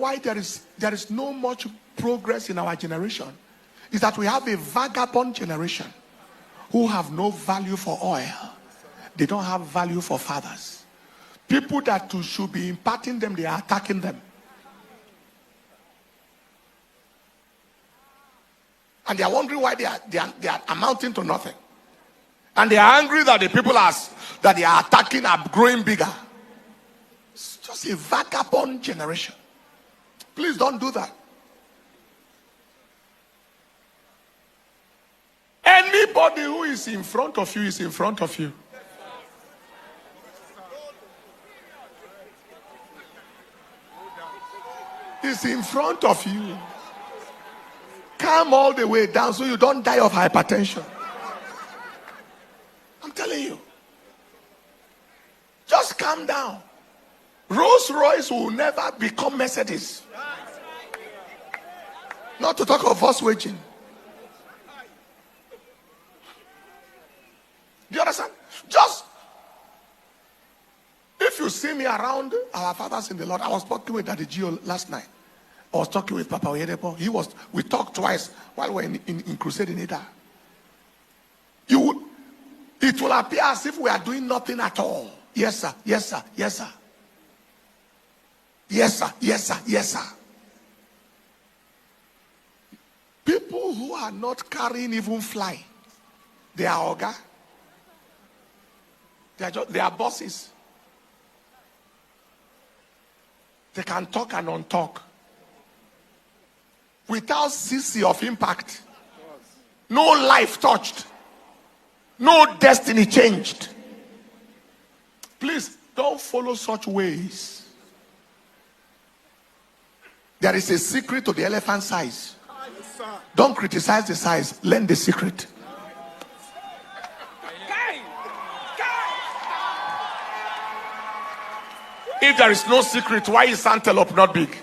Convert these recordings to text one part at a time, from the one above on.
why there is no much progress in our generation is that we have a vagabond generation who have no value for oil. They don't have value for fathers. People that should be imparting them, they are attacking them. And they are wondering why they are amounting to nothing. And they are angry that the people that they are attacking are growing bigger. It's just a vagabond generation. Please don't do that. Anybody who is in front of you is in front of you. Is in front of you. Come all the way down so you don't die of hypertension. I'm telling you. Just calm down. Rolls Royce will never become Mercedes. Not to talk of Volkswagen. Do you understand? Just, if you see me around our fathers in the Lord, I was talking with Daddy Gio last night. I was talking with Papa Oyedepo. We talked twice while we were in crusade in Ida. It will appear as if we are doing nothing at all. Yes, sir. Yes, sir. Yes, sir. Yes, sir. Yes, sir. Yes, sir. People who are not carrying even fly, they are oga. They are bosses. They can talk and untalk without CC of impact. No life touched. No destiny changed. Please don't follow such ways. There is a secret to the elephant size. Don't criticize the size. Learn the secret. If there is no secret, why is antelope not big?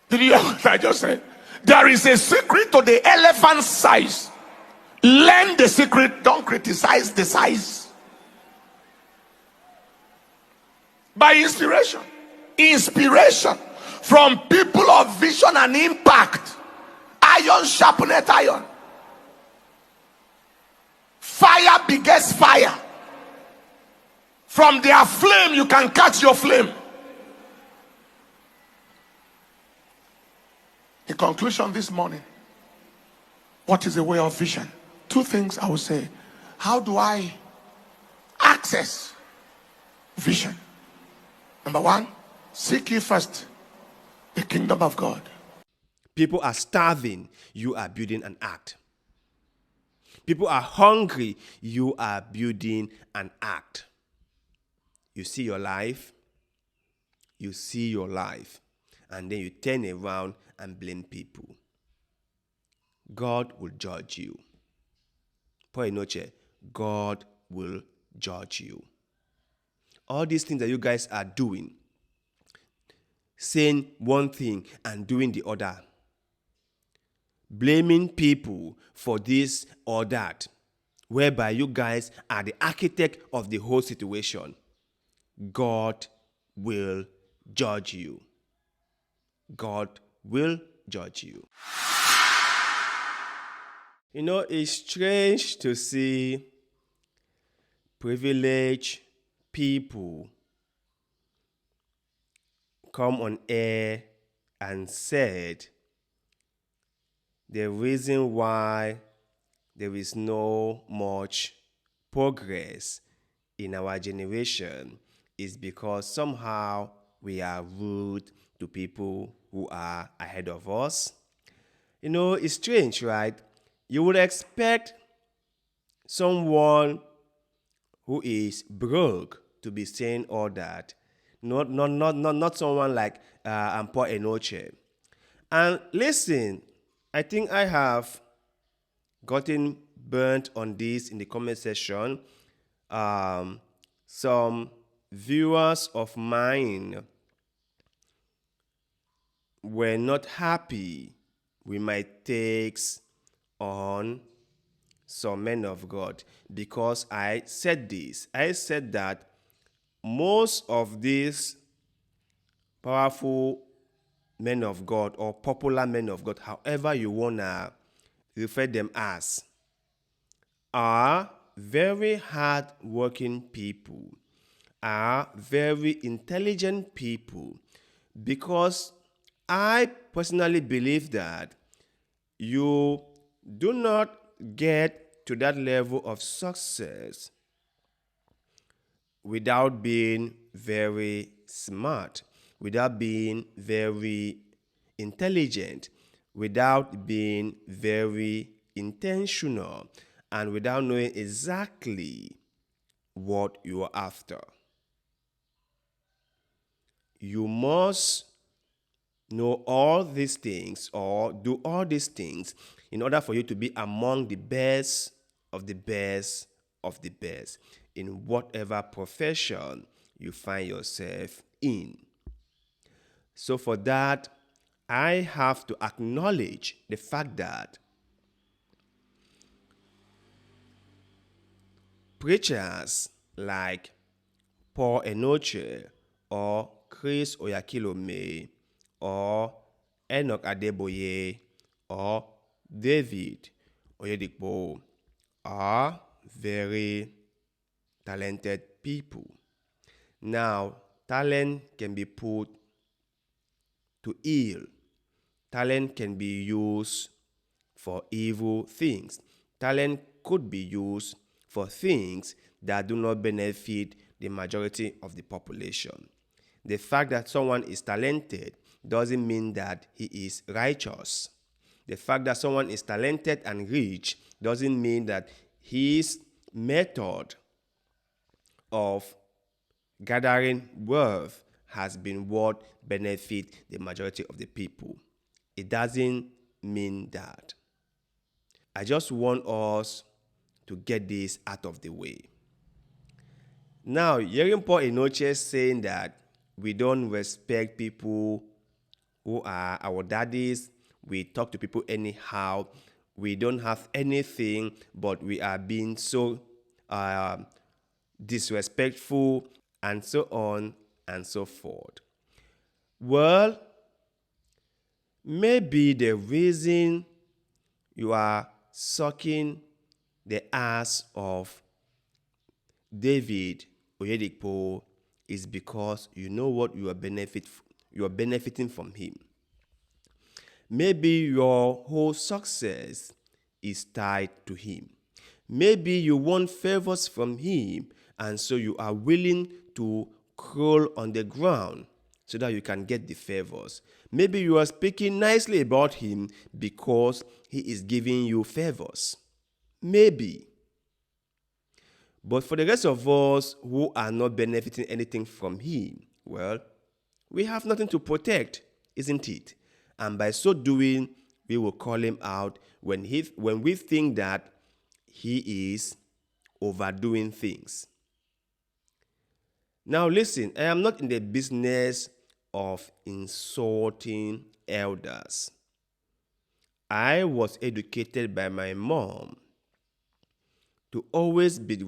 Did you hear what I just said? There is a secret to the elephant size. Learn the secret. Don't criticize the size. By inspiration. Inspiration from people of vision and impact. Iron sharpeneth iron. Fire begets fire. From their flame, you can catch your flame. In conclusion this morning, what is the way of vision? Two things I will say. How do I access vision? Number one, seek ye first the kingdom of God. People are starving, you are building an act. People are hungry, you are building an act. You see your life, and then you turn around and blame people. God will judge you. Enenche, God will judge you. All these things that you guys are doing, saying one thing and doing the other, blaming people for this or that, whereby you guys are the architect of the whole situation, God will judge you. God will judge you. You know, it's strange to see privileged people come on air and said the reason why there is no much progress in our generation is because somehow we are rude to people who are ahead of us. You know, it's strange, right? You would expect someone who is broke to be saying all that. Not someone like Paul Enenche. And listen, I think I have gotten burnt on this in the comment section. Some viewers of mine were not happy with my takes on some men of God because I said this. I said that most of these powerful men of God or popular men of God, however you want to refer them as, are very hard-working people, are very intelligent people, because I personally believe that you do not get to that level of success without being very smart, without being very intelligent, without being very intentional, and without knowing exactly what you are after. You must know all these things or do all these things in order for you to be among the best of the best of the best in whatever profession you find yourself in. So for that, I have to acknowledge the fact that preachers like Paul Enenche or Chris Oyakilome or Enoch Adeboye or David Oyedepo are very talented people. Now, talent can be put to ill. Talent can be used for evil things. Talent could be used for things that do not benefit the majority of the population. The fact that someone is talented doesn't mean that he is righteous. The fact that someone is talented and rich doesn't mean that his method of gathering wealth has been what benefit the majority of the people. It doesn't mean that. I just want us to get this out of the way. Now, hearing Paul Enenche saying that we don't respect people who are our daddies, we talk to people anyhow, we don't have anything, but we are being so disrespectful, and so on and so forth. Well, maybe the reason you are sucking the ass of David Oyedepo is because you know what you are benefiting from him. Maybe your whole success is tied to him. Maybe you want favors from him, and so you are willing to crawl on the ground so that you can get the favors. Maybe you are speaking nicely about him because he is giving you favors. Maybe. But for the rest of us who are not benefiting anything from him, well, we have nothing to protect, isn't it? And by so doing, we will call him out when we think that he is overdoing things. Now listen, I am not in the business of insulting elders. I was educated by my mom to always be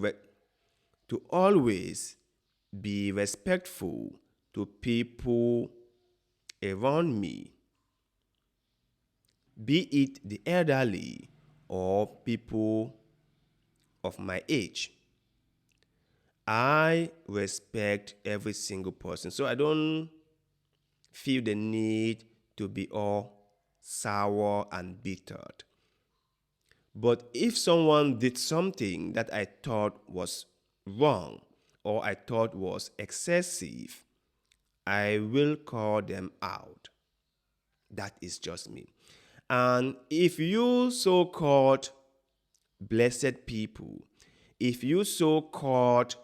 respectful to people around me, be it the elderly or people of my age. I respect every single person, so I don't feel the need to be all sour and bittered. But if someone did something that I thought was wrong or I thought was excessive, I will call them out. That is just me. And if you so-called blessed people, if you so-called,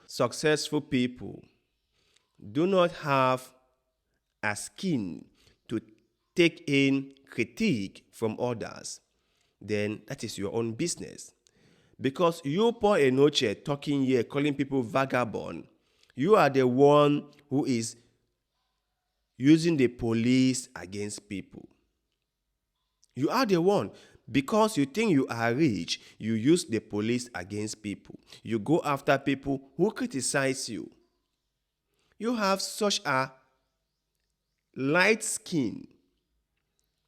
successful people do not have a skin to take in critique from others, then that is your own business. Because you, Paul Enenche, talking here, calling people vagabond, you are the one who is using the police against people. You are the one. Because you think you are rich, you use the police against people. You go after people who criticize you. You have such a light skin.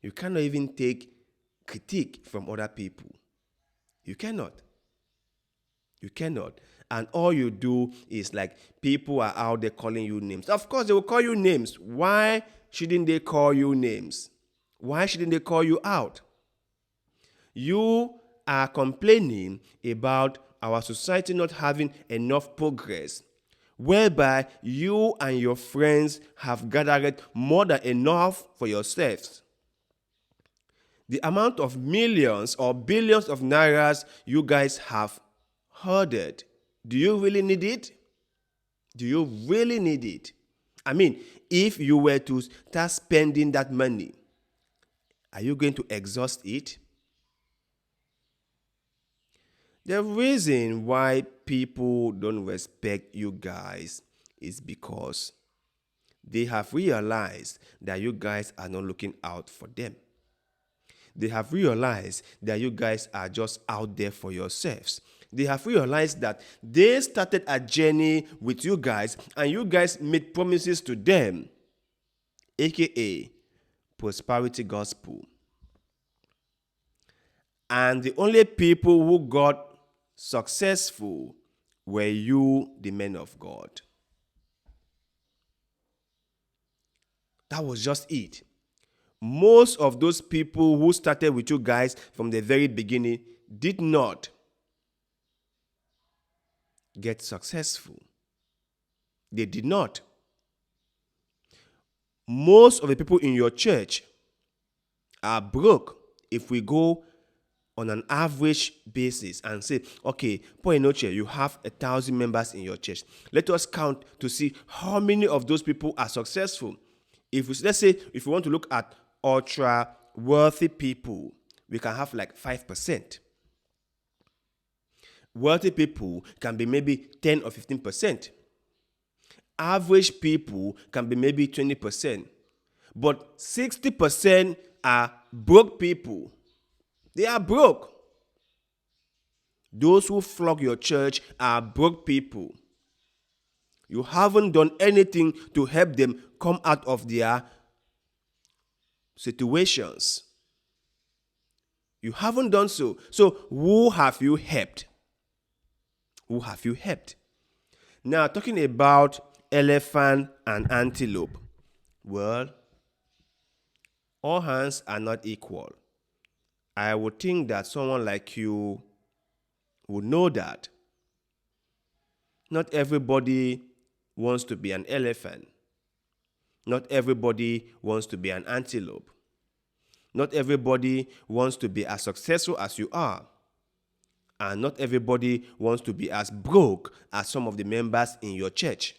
You cannot even take critique from other people. You cannot. You cannot. And all you do is like people are out there calling you names. Of course, they will call you names. Why shouldn't they call you names? Why shouldn't they call you out? You are complaining about our society not having enough progress, whereby you and your friends have gathered more than enough for yourselves. The amount of millions or billions of nairas you guys have hoarded, do you really need it? Do you really need it? I mean, if you were to start spending that money, are you going to exhaust it? The reason why people don't respect you guys is because they have realized that you guys are not looking out for them. They have realized that you guys are just out there for yourselves. They have realized that they started a journey with you guys and you guys made promises to them, aka prosperity gospel. And the only people who got successful were you, the men of God. That was just it. Most of those people who started with you guys from the very beginning did not get successful. They did not. Most of the people in your church are broke. If we go on an average basis and say, okay, Paul Enenche, you have 1,000 members in your church. Let us count to see how many of those people are successful. Let's say, if we want to look at ultra wealthy people, we can have like 5%. Wealthy people can be maybe 10 or 15%. Average people can be maybe 20%. But 60% are broke people. They are broke. Those who flock your church are broke people. You haven't done anything to help them come out of their situations. You haven't done so. So who have you helped? Who have you helped? Now, talking about elephant and antelope. Well, all hands are not equal. I would think that someone like you would know that. Not everybody wants to be an elephant. Not everybody wants to be an antelope. Not everybody wants to be as successful as you are. And not everybody wants to be as broke as some of the members in your church.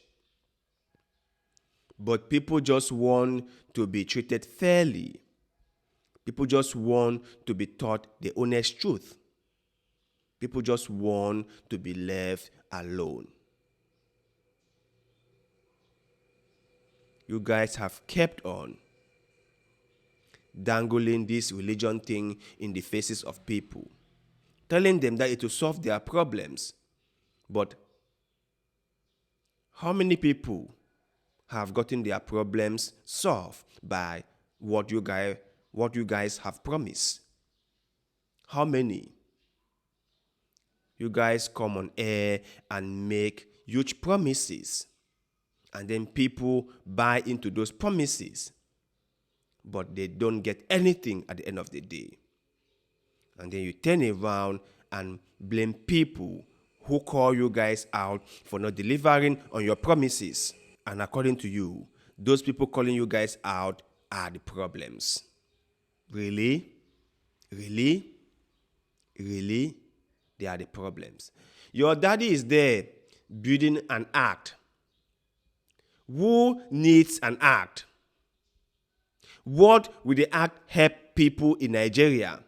But people just want to be treated fairly. People just want to be taught the honest truth. People just want to be left alone. You guys have kept on dangling this religion thing in the faces of people, telling them that it will solve their problems. But how many people have gotten their problems solved by what you guys have promised? How many? You guys come on air and make huge promises, and then people buy into those promises, but they don't get anything at the end of the day. And then you turn around and blame people who call you guys out for not delivering on your promises. And according to you, those people calling you guys out are the problems. Really? Really? Really? They are the problems. Your daddy is there building an ark. Who needs an ark? What will the ark help people in Nigeria?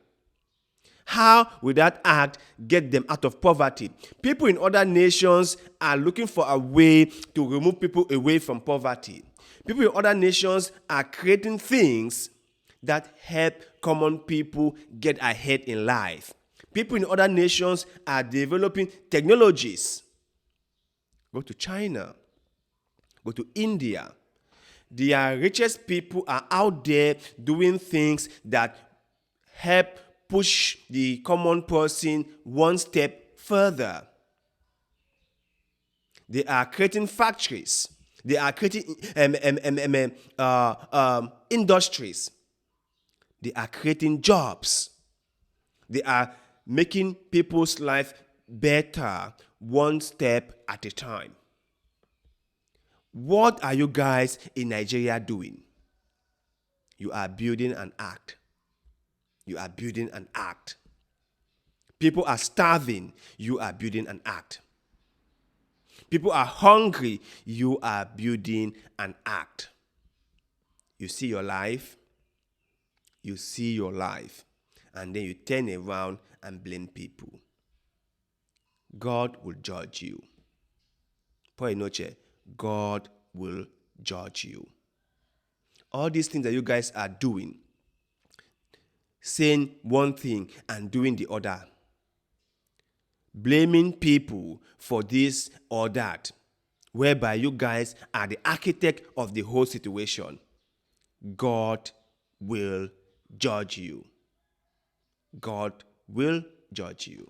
How will that ark get them out of poverty? People in other nations are looking for a way to remove people away from poverty. People in other nations are creating things that help common people get ahead in life. People in other nations are developing technologies. Go to China. Go to India. Their richest people are out there doing things that help push the common person one step further. They are creating factories. They are creating industries. They are creating jobs. They are making people's life better one step at a time. What are you guys in Nigeria doing? You are building an act. You are building an act. People are starving. You are building an act. People are hungry. You are building an act. You see your life. You see your life. And then you turn around and blame people. God will judge you. For Enenche, God will judge you. All these things that you guys are doing, saying one thing and doing the other, blaming people for this or that, whereby you guys are the architect of the whole situation, God will judge you. God will judge you.